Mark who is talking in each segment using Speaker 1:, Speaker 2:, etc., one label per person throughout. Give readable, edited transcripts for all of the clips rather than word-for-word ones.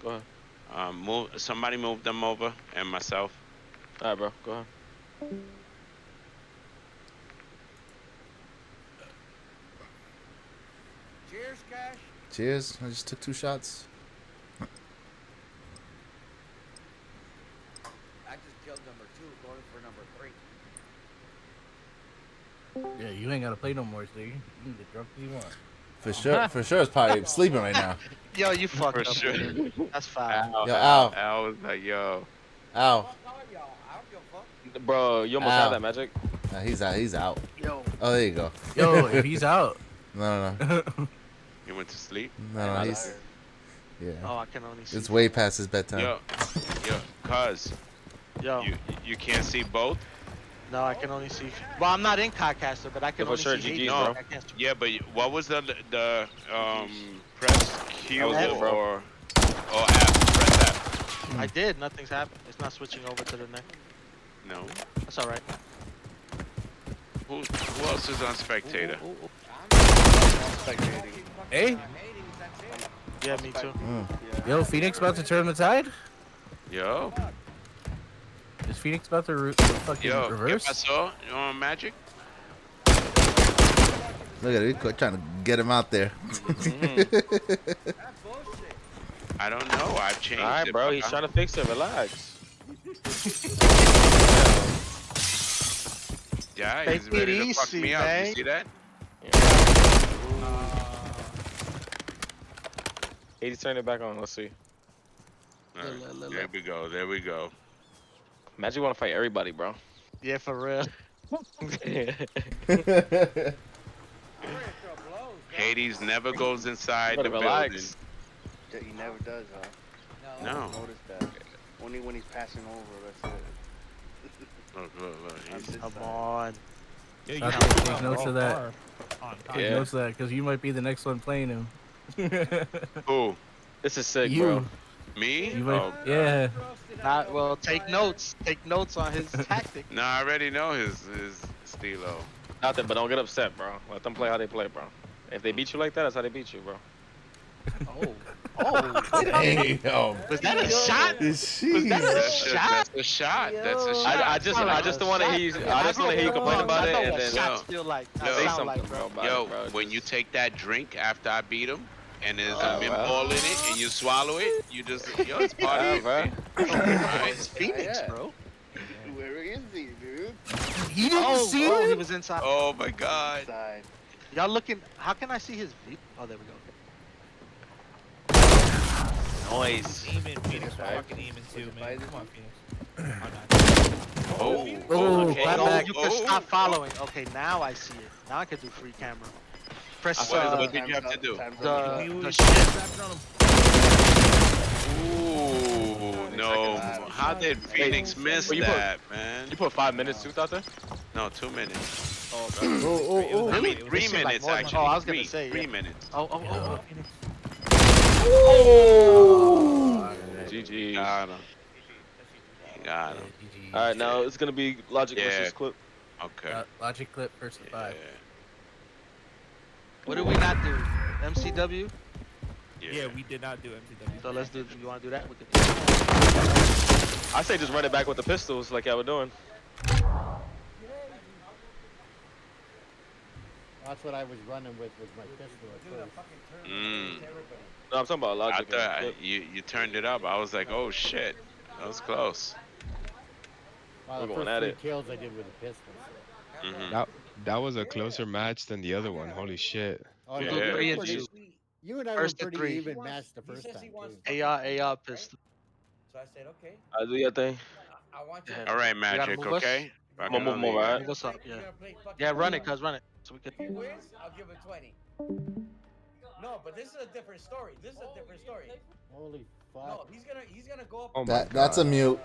Speaker 1: Go ahead.
Speaker 2: Somebody move them over, and myself.
Speaker 1: All right, bro. Go ahead.
Speaker 3: Cheers, Cash.
Speaker 4: Cheers. I just took 2 shots.
Speaker 3: I just killed number 2, going for number 3.
Speaker 5: Yeah, you ain't gotta play no more, so you can get drunk if you want.
Speaker 4: For sure. For sure, it's probably sleeping right now.
Speaker 6: Yo, you
Speaker 2: For
Speaker 6: fucked up,
Speaker 2: sure.
Speaker 6: man. That's foul.
Speaker 2: Al,
Speaker 4: Yo,
Speaker 2: Al,
Speaker 4: Al.
Speaker 2: Al was like, yo.
Speaker 4: Ow.
Speaker 3: Fuck all y'all. I don't give a fuck.
Speaker 1: Bro, you almost had
Speaker 4: Ow.
Speaker 1: that magic.
Speaker 4: Nah, he's out. He's out.
Speaker 6: Yo,
Speaker 4: Oh, there you go.
Speaker 5: Yo, if he's out.
Speaker 4: No, no, no.
Speaker 2: He went to sleep.
Speaker 4: No, no,
Speaker 1: I'm
Speaker 4: he's. Yeah.
Speaker 6: oh, I can only see.
Speaker 4: It's way past his bedtime.
Speaker 2: Yo, cuz,
Speaker 6: Yo,
Speaker 2: you can't see both?
Speaker 6: no, I can only see. Well, I'm not in Codcaster, but I can
Speaker 1: Yeah, for
Speaker 6: only
Speaker 1: sure,
Speaker 6: see.
Speaker 1: GG's,
Speaker 6: Hades.
Speaker 1: bro.
Speaker 6: I can't see.
Speaker 2: Yeah, but what was the press Q
Speaker 1: That was
Speaker 6: it,
Speaker 1: bro.
Speaker 2: or F? Press F.
Speaker 6: I did. Nothing's happened. It's not switching over to the next.
Speaker 2: No.
Speaker 6: That's all right.
Speaker 2: Who else is on spectator?
Speaker 5: Hey,
Speaker 6: Yeah, me too.
Speaker 5: yo, Phoenix about to turn the tide?
Speaker 2: Yo,
Speaker 5: Is Phoenix about to fucking
Speaker 2: yo,
Speaker 5: reverse?
Speaker 2: I saw Magic.
Speaker 4: Look at it. We're trying to get him out there.
Speaker 2: I don't know. I've changed
Speaker 1: All right,
Speaker 2: it.
Speaker 1: bro. He's trying to fix it. Relax.
Speaker 2: Yeah,
Speaker 6: Take
Speaker 2: he's ready
Speaker 6: it
Speaker 2: to fuck
Speaker 6: easy,
Speaker 2: me up.
Speaker 6: man.
Speaker 2: You see that?
Speaker 1: He's turning it back on. Let's see.
Speaker 2: All right, there we go. There we go.
Speaker 1: Magic want to fight everybody, bro.
Speaker 6: Yeah, for real.
Speaker 2: Hades never goes inside the
Speaker 1: Better
Speaker 2: building.
Speaker 1: relax.
Speaker 7: He never does, huh?
Speaker 2: No.
Speaker 7: Notice that. Only when he's passing over, that's it.
Speaker 2: Look.
Speaker 7: On
Speaker 2: He's,
Speaker 7: this
Speaker 6: Come
Speaker 7: side.
Speaker 6: on.
Speaker 5: I have to take notes of that. Take
Speaker 1: Yeah.
Speaker 5: notes of that, because you might be the next one playing him.
Speaker 2: who?
Speaker 1: This is sick,
Speaker 5: You.
Speaker 1: bro.
Speaker 2: Me?
Speaker 5: You might,
Speaker 2: Oh,
Speaker 5: yeah.
Speaker 6: Well, take notes. Take notes on his tactic.
Speaker 2: no, I already know his stilo.
Speaker 1: Nothing, but don't get upset, bro. Let them play how they play, bro. If they beat you like that, that's how they beat you, bro.
Speaker 6: Oh,
Speaker 4: Damn.
Speaker 6: was that a shot?
Speaker 4: Jeez.
Speaker 2: That's a shot. That's a shot.
Speaker 1: I just don't want to hear you. I just want to hear you complain about it,
Speaker 6: I know
Speaker 1: and
Speaker 6: what
Speaker 1: then
Speaker 6: shots feel like.
Speaker 2: yo,
Speaker 1: say
Speaker 6: sound
Speaker 1: something,
Speaker 6: like,
Speaker 1: bro. About
Speaker 2: Yo,
Speaker 1: it, bro.
Speaker 2: when you take that drink after I beat him, and there's
Speaker 1: Oh,
Speaker 2: a mint
Speaker 1: wow.
Speaker 2: ball in it, and you swallow it, you just, it's part of it,
Speaker 1: bro.
Speaker 2: man.
Speaker 6: It's Phoenix,
Speaker 7: Yeah.
Speaker 6: bro.
Speaker 7: Where is he, dude?
Speaker 5: He didn't see it?
Speaker 6: He was inside.
Speaker 2: Oh my God.
Speaker 7: Side.
Speaker 6: Y'all looking? How can I see his view? Oh, there we go.
Speaker 2: Noise.
Speaker 8: Eamon, Phoenix,
Speaker 1: Right.
Speaker 8: fucking Eamon too, man. Come on, Phoenix.
Speaker 2: Oh.
Speaker 5: Oh,
Speaker 2: okay.
Speaker 5: clap
Speaker 6: Go,
Speaker 5: back.
Speaker 6: you can stop following. Okay, now I see it. Now I can do free camera. Press
Speaker 2: What did you have to do?
Speaker 6: the shift.
Speaker 2: Ooh, no. How did Phoenix miss
Speaker 1: Well, you put-
Speaker 2: that, man?
Speaker 1: You put 5 minutes tooth out there?
Speaker 2: No, 2 minutes.
Speaker 1: Oh, okay.
Speaker 4: Oh.
Speaker 2: I mean,
Speaker 8: It
Speaker 2: 3
Speaker 6: seemed like
Speaker 2: minutes
Speaker 6: more than-
Speaker 2: actually.
Speaker 6: oh, I was gonna
Speaker 2: Three-
Speaker 6: say, yeah.
Speaker 2: 3 minutes.
Speaker 6: Oh.
Speaker 1: GG.
Speaker 2: Got him. Got him.
Speaker 1: All right, now it's gonna be Logic
Speaker 2: Yeah.
Speaker 1: versus Clip.
Speaker 2: Okay.
Speaker 5: Logic clip first
Speaker 2: Yeah.
Speaker 5: 5.
Speaker 6: What did we not do? MCW.
Speaker 8: Yeah, we did not do MTW.
Speaker 6: So let's do. You want to do that? We can.
Speaker 1: I say just run it back with the pistols like y'all were doing.
Speaker 9: That's what I was running with my pistol at first.
Speaker 2: Mm.
Speaker 1: No, I'm talking about
Speaker 2: I
Speaker 1: Logic. and
Speaker 2: thought
Speaker 1: Clip.
Speaker 2: you turned it up. I was like, oh shit, that was close.
Speaker 9: Well,
Speaker 1: We're
Speaker 9: the
Speaker 1: going
Speaker 9: first
Speaker 1: at
Speaker 9: 3
Speaker 1: it.
Speaker 9: kills I did with a pistol. So.
Speaker 2: Hmm.
Speaker 10: That was a closer match than the other one. Holy shit.
Speaker 9: Oh,
Speaker 2: Yeah.
Speaker 9: no, you,
Speaker 6: Three
Speaker 9: were
Speaker 6: and
Speaker 9: pretty,
Speaker 6: two.
Speaker 9: you and I
Speaker 6: First
Speaker 9: were
Speaker 6: to
Speaker 9: pretty
Speaker 6: three.
Speaker 9: even matched the first time, too.
Speaker 6: AR pistol.
Speaker 8: So I said, okay.
Speaker 1: I do your thing.
Speaker 8: I want you.
Speaker 6: Yeah.
Speaker 2: All right,
Speaker 6: You gotta
Speaker 2: Magic.
Speaker 6: move us.
Speaker 2: Okay.
Speaker 1: I'm gonna move him over, alright?
Speaker 6: Move us up.
Speaker 8: You're
Speaker 6: Yeah.
Speaker 8: gonna play fucking
Speaker 6: Yeah, run it,
Speaker 8: Fortnite.
Speaker 6: cuz run it. So we can.
Speaker 8: If he wins, I'll give him 20. No, but this is a different story. This is a different story.
Speaker 9: Holy fuck.
Speaker 8: No, he's gonna go up.
Speaker 10: Oh my
Speaker 4: That's a
Speaker 10: god.
Speaker 4: mute.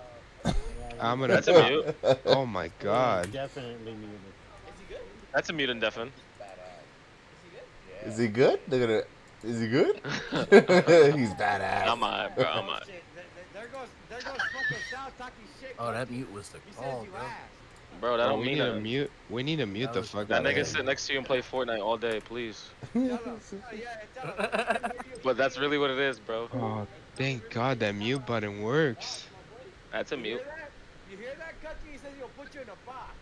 Speaker 9: Yeah,
Speaker 10: I'm gonna.
Speaker 1: That's a mute.
Speaker 10: Oh my god.
Speaker 9: Definitely muted.
Speaker 8: Is he good?
Speaker 1: That's a mute and deafen.
Speaker 8: Badass.
Speaker 4: Is he good? Look at it. Is he good? He's badass.
Speaker 1: I'm alright, bro. I'm alright.
Speaker 3: Shit, there goes fucking Sal talking shit.
Speaker 5: Oh, that mute was the
Speaker 3: He says
Speaker 5: call,
Speaker 3: you
Speaker 5: bro.
Speaker 3: ass.
Speaker 1: Bro, that
Speaker 10: Bro,
Speaker 1: don't
Speaker 10: we
Speaker 1: mean
Speaker 10: need to
Speaker 1: nothing.
Speaker 10: mute. We need to mute
Speaker 5: That
Speaker 10: the
Speaker 5: was-
Speaker 10: fuck
Speaker 1: That
Speaker 10: out of
Speaker 1: nigga
Speaker 10: him.
Speaker 1: sit next to you and play Fortnite all day, please.
Speaker 3: Tell him. Yeah, tell him.
Speaker 1: But that's really what it is, bro.
Speaker 10: Oh, Thank God that mute button works.
Speaker 1: That's a
Speaker 3: You
Speaker 1: mute.
Speaker 3: hear that? You hear that, Cutchy? He says he'll put you in a box.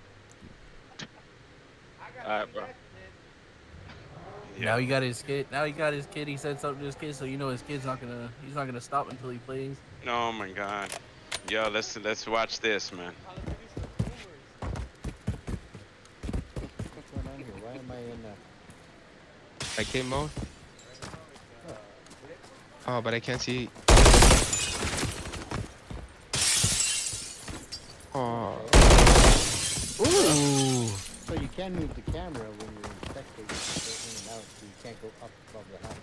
Speaker 3: I gotta
Speaker 1: Alright,
Speaker 3: see
Speaker 1: bro.
Speaker 3: that shit.
Speaker 5: Now he
Speaker 2: Yo.
Speaker 5: got his kid. Now he got his kid. He said something to his kid, so you know his kid's not gonna. He's not gonna stop until he plays.
Speaker 2: Oh my God. Yo, let's watch this, man.
Speaker 9: What's going on here? Why am I in
Speaker 10: Arcade mode? Oh, but I can't see. Oh. Ooh.
Speaker 9: So you can move the camera when you're in spectator, you can go in and out, so you can't go up above the house.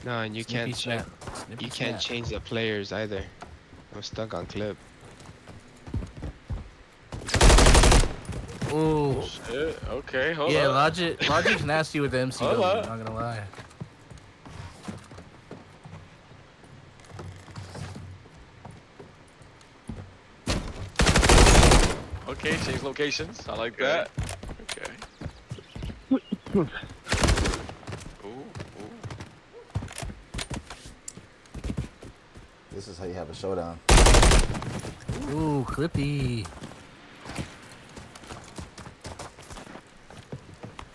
Speaker 10: No, and you
Speaker 5: Snippy
Speaker 10: can't check.
Speaker 5: snap. Snippy
Speaker 10: You can't
Speaker 5: snap.
Speaker 10: change the players either. I'm stuck on Clip.
Speaker 5: Ooh.
Speaker 1: Shit. Okay, hold
Speaker 5: Yeah,
Speaker 1: up.
Speaker 5: Logic's nasty with the MCW.
Speaker 1: Hold up.
Speaker 5: Not gonna lie.
Speaker 1: Okay, change locations. I like
Speaker 2: Okay.
Speaker 1: that.
Speaker 2: Okay. Ooh, ooh.
Speaker 4: This is how you have a showdown.
Speaker 5: Ooh, Clippy.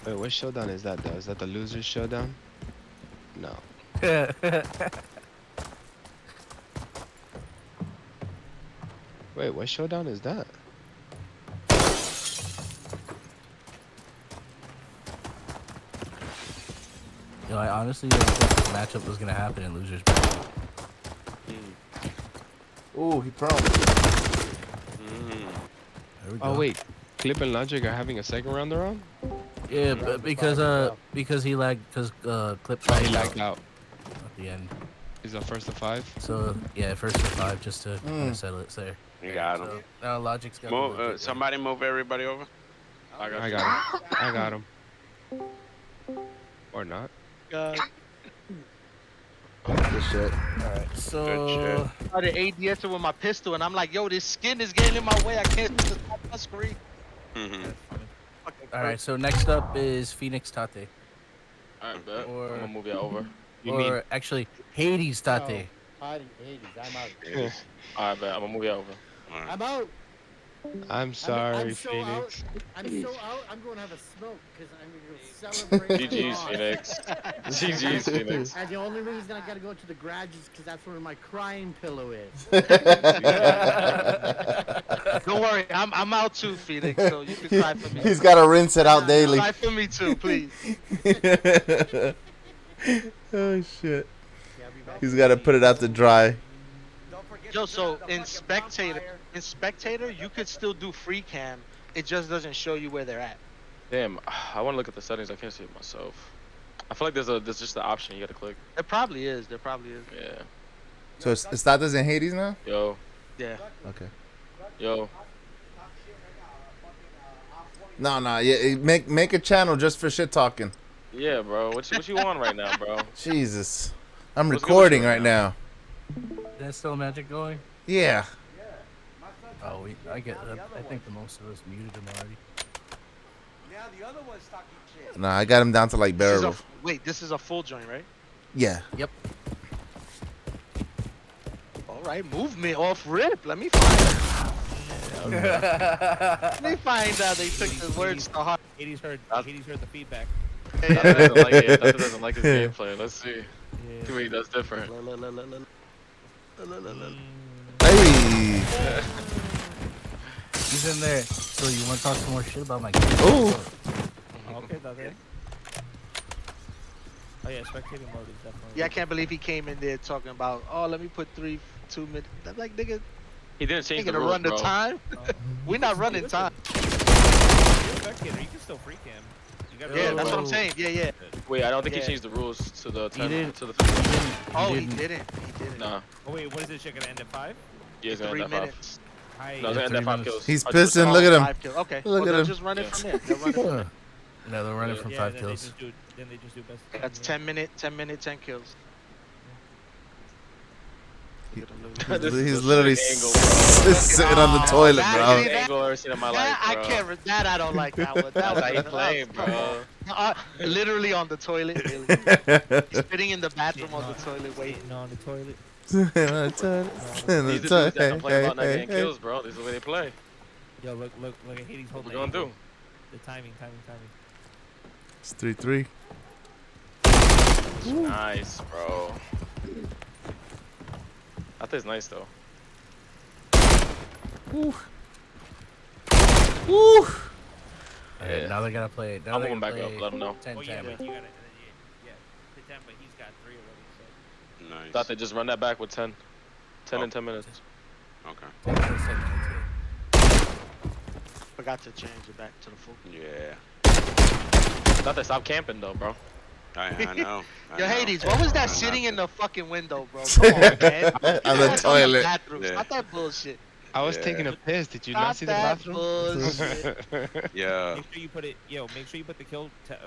Speaker 10: Wait, what showdown is that though? Is that the losers showdown? No. Wait, what showdown is that?
Speaker 5: Yo, I honestly didn't think this matchup was gonna happen in losers. Bracket.
Speaker 4: Ooh, he prone.
Speaker 5: There we go.
Speaker 10: Oh wait, Clip and Logic are having a second round they're on?
Speaker 5: Yeah,
Speaker 9: Round
Speaker 5: but
Speaker 9: of
Speaker 5: because
Speaker 9: five as well.
Speaker 5: because he lagged because Clip
Speaker 10: Oh, he
Speaker 5: lagged
Speaker 10: lagged
Speaker 5: out
Speaker 10: out.
Speaker 5: at the end.
Speaker 10: He's the first to 5.
Speaker 5: So yeah, first to 5 just to kind of settle it there.
Speaker 2: You got him.
Speaker 5: So now Logic's got
Speaker 2: Move,
Speaker 5: the legit win.
Speaker 2: somebody move everybody over.
Speaker 1: I got
Speaker 10: I
Speaker 1: you.
Speaker 10: got him. I got him. Or not.
Speaker 6: God.
Speaker 4: Good shit.
Speaker 2: Good
Speaker 5: So
Speaker 2: shit.
Speaker 6: I started ADSing with my pistol, and I'm like, yo, this skin is getting in my way. I can't see the top of my screen.
Speaker 2: Mm-hmm.
Speaker 5: all right, so next up is Phoenix Tate,
Speaker 1: Alright, bet.
Speaker 5: Or-
Speaker 1: I'm gonna move you over.
Speaker 10: You mean
Speaker 5: or actually Hades Tate.
Speaker 9: Hades, I'm out.
Speaker 1: Alright, bet. I'm gonna move you over.
Speaker 9: I'm out.
Speaker 10: I'm sorry,
Speaker 9: I'm so out.
Speaker 10: Phoenix.
Speaker 9: I'm so out. I'm going to have a smoke because I'm going to go celebrate.
Speaker 1: GG's,
Speaker 9: my loss.
Speaker 1: Phoenix. GG's, Phoenix.
Speaker 9: And the only reason I got to go to the garage is because that's where my crying pillow is.
Speaker 6: Don't worry, I'm out too, Phoenix. So you can cry for me.
Speaker 4: He's got to rinse it out daily.
Speaker 6: Cry for me too, please.
Speaker 4: Oh shit.
Speaker 9: Yeah, I'll be back.
Speaker 4: He's got to put it out to dry.
Speaker 3: Don't forget
Speaker 6: Yo,
Speaker 3: to
Speaker 6: so
Speaker 3: turn on the
Speaker 6: in
Speaker 3: fucking
Speaker 6: spectator,
Speaker 3: bonfire.
Speaker 6: you could still do free cam. It just doesn't show you where they're at.
Speaker 1: Damn, I want to look at the settings. I can't see it myself. I feel like there's just the option you gotta click.
Speaker 6: There probably is. There probably is.
Speaker 1: Yeah.
Speaker 4: So it's Status in Hades now?
Speaker 1: Yo,
Speaker 6: Yeah.
Speaker 4: Okay.
Speaker 1: yo.
Speaker 4: No, yeah, make a channel just for shit talking.
Speaker 1: Yeah, bro. What you on right now, bro?
Speaker 4: Jesus. I'm
Speaker 1: What's good with
Speaker 4: recording
Speaker 1: you
Speaker 4: right
Speaker 1: right
Speaker 4: now.
Speaker 5: That's still Magic going?
Speaker 4: Yeah.
Speaker 5: Oh, I think the most of us muted him already.
Speaker 3: Now the other one's talking shit.
Speaker 4: Nah, I got him down to like bearable.
Speaker 6: Wait, this is a full joint, right?
Speaker 4: Yeah.
Speaker 5: Yep.
Speaker 6: All right, movement off rip. Let me find. Let me find out they took the words to heart.
Speaker 8: Hades heard the feedback.
Speaker 1: Dante doesn't like it. Dante doesn't like his gameplay. Let's see. See what he does different.
Speaker 4: Hey.
Speaker 5: He's in there. So you want to talk some more shit about my game?
Speaker 4: Ooh.
Speaker 8: Okay, Dante. Oh yeah, spectating mode is definitely.
Speaker 6: Yeah, I can't believe he came in there talking about, oh, let me put 2 minutes. I'm like, nigga,
Speaker 1: He didn't change
Speaker 6: ain't
Speaker 1: the
Speaker 6: gonna
Speaker 1: rules,
Speaker 6: run the
Speaker 1: bro.
Speaker 6: time. We're not running time.
Speaker 8: You're a spectator. You can still free cam. You got
Speaker 6: Yeah, that's what I'm saying. Yeah.
Speaker 1: Wait, I don't think he
Speaker 6: Yeah.
Speaker 1: changed the rules to the 10.
Speaker 5: didn't.
Speaker 1: To the
Speaker 6: Oh, he
Speaker 5: didn't.
Speaker 6: didn't. He didn't.
Speaker 1: Nah.
Speaker 8: Oh wait, what is this shit gonna end at 5?
Speaker 1: Yeah, it's gonna
Speaker 6: 3
Speaker 1: end at 5.
Speaker 6: minutes.
Speaker 1: No, it's
Speaker 8: Hi.
Speaker 1: gonna end at
Speaker 5: 3
Speaker 1: 5
Speaker 5: minutes.
Speaker 1: kills.
Speaker 4: He's
Speaker 1: I just-
Speaker 4: pissing. Look at him.
Speaker 6: 5 kills. Okay.
Speaker 4: Look
Speaker 6: Well,
Speaker 4: at
Speaker 6: they'll
Speaker 4: him.
Speaker 6: just run it
Speaker 1: Yeah.
Speaker 6: from there. They'll run it from there.
Speaker 5: No, they're running
Speaker 1: Yeah.
Speaker 5: from
Speaker 8: Yeah,
Speaker 5: 5
Speaker 8: then
Speaker 5: kills.
Speaker 8: Then they just do best.
Speaker 6: That's 10 minute, 10 kills.
Speaker 10: Look at him,
Speaker 1: This
Speaker 4: He's
Speaker 1: is a
Speaker 4: literally
Speaker 1: sick angle, bro.
Speaker 4: sitting on the
Speaker 6: Oh,
Speaker 4: toilet,
Speaker 6: that-
Speaker 4: bro.
Speaker 6: see,
Speaker 1: Best angle I've ever seen in my life,
Speaker 6: That, I
Speaker 1: bro.
Speaker 6: can't. That I don't like that one. That
Speaker 1: That's
Speaker 6: was
Speaker 1: how he playing,
Speaker 6: come on.
Speaker 1: bro.
Speaker 6: Literally on the toilet. Really. Spitting in the bathroom on the toilet. Waiting.
Speaker 11: No, on the toilet.
Speaker 1: These are dudes that complain about not getting kills, bro. This is the way they play.
Speaker 11: Yo, look at Hades
Speaker 1: What
Speaker 11: holding
Speaker 1: we
Speaker 11: the
Speaker 1: gonna
Speaker 11: angle.
Speaker 1: do?
Speaker 11: The timing.
Speaker 4: It's 3-3.
Speaker 1: Nice, bro. I think it's nice though.
Speaker 4: Woo. Woo.
Speaker 5: Alright, now they gotta play. Now
Speaker 1: I'm
Speaker 5: they
Speaker 1: moving back
Speaker 5: gotta
Speaker 1: up.
Speaker 5: play
Speaker 1: Let them know.
Speaker 5: 10,
Speaker 11: Oh yeah,
Speaker 5: 10.
Speaker 11: but you gotta. Yeah, the 10, but he's got 3 already. So.
Speaker 2: Nice.
Speaker 1: Thought they just run that back with 10. 10 in 10 minutes.
Speaker 2: Okay.
Speaker 5: 10, 10, 10, 10.
Speaker 6: Forgot to change it back to the full.
Speaker 2: Yeah.
Speaker 1: Thought they stopped camping though, bro.
Speaker 2: I know. I
Speaker 6: Yo,
Speaker 2: know.
Speaker 6: Hades, what was that
Speaker 2: Trying
Speaker 6: sitting
Speaker 2: not
Speaker 6: in
Speaker 2: to.
Speaker 6: the fucking window, bro? Come on, man.
Speaker 4: On the
Speaker 6: That's
Speaker 4: toilet.
Speaker 6: bathroom.
Speaker 2: Yeah.
Speaker 6: Stop that bullshit.
Speaker 10: I was
Speaker 2: Yeah.
Speaker 10: taking a piss. Did you
Speaker 6: Stop
Speaker 10: not see the
Speaker 6: that
Speaker 10: bathroom?
Speaker 6: bullshit.
Speaker 2: Yeah.
Speaker 11: Make sure you put it. Yo, make sure you put the kill back.